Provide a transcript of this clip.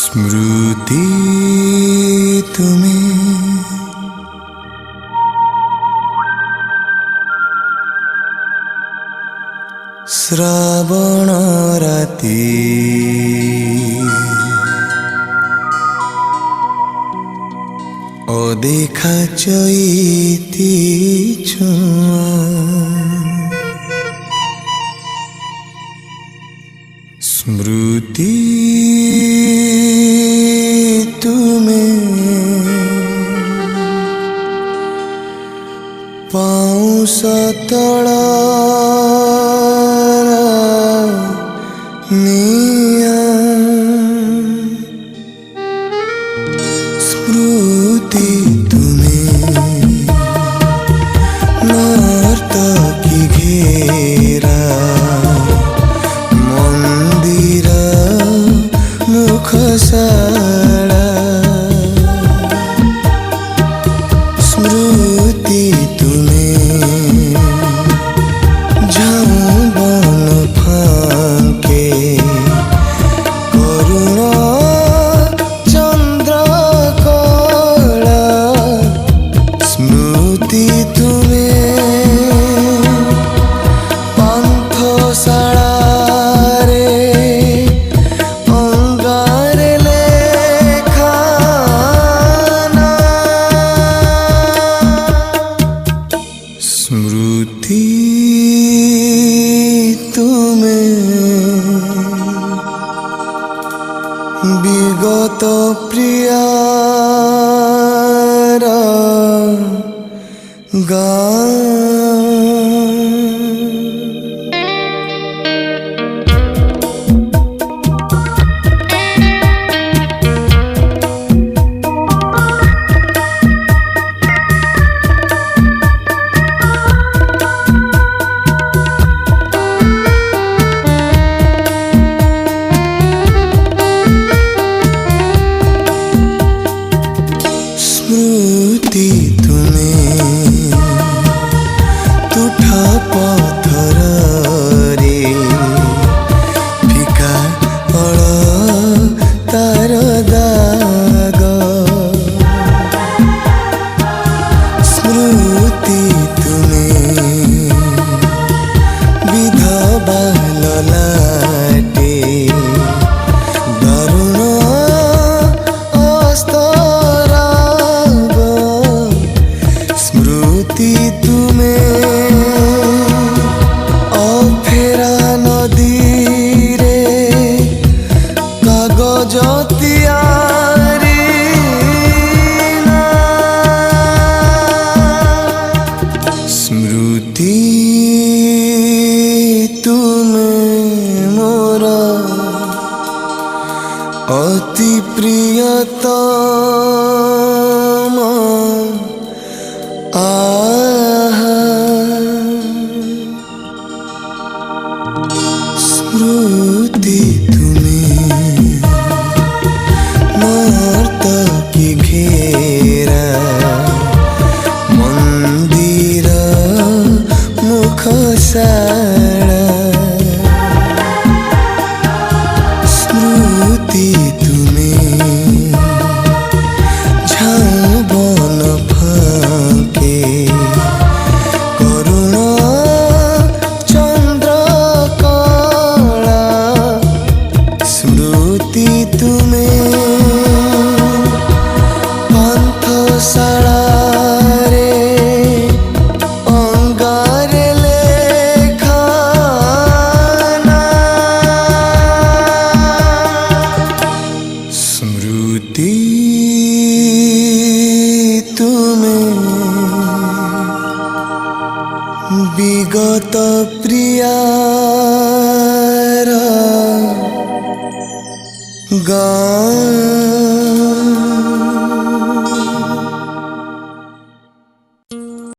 स्मृति तुम्हें श्रावण राती अदेखा चैती छुआ स्मृति तुम्हें पाउस तड़ा निया स्मृति तुम्हें नर्तकी घेरा मंदिर मुखशाला स्मृति तुम्हें झाऊ बन फांके करुण चंद्र कला स्मृति तुम्हें पांथशाला स्मृति तुम्हें विगत प्रियार गान स्मृति तुम्हें तुठा पत्थर रे फिका अड़ तार दाग स्मृति तुम्हें विधवा ललाटे दारुण स्मृति तुम्हें अफेरा नदी रे कागज तियारी स्मृति तुम्हें मोर अति प्रियतम स्मृति तुम्हें नर्तकी घेरा मंदिर मुखशाला स्मृति तुम्हें झाऊ बन फांके करुण चंद्र कला स्मृति तुम्हें पांथशाला रे अंगारे लेखाना स्मृति तुम्हें विगत प्रियार गान।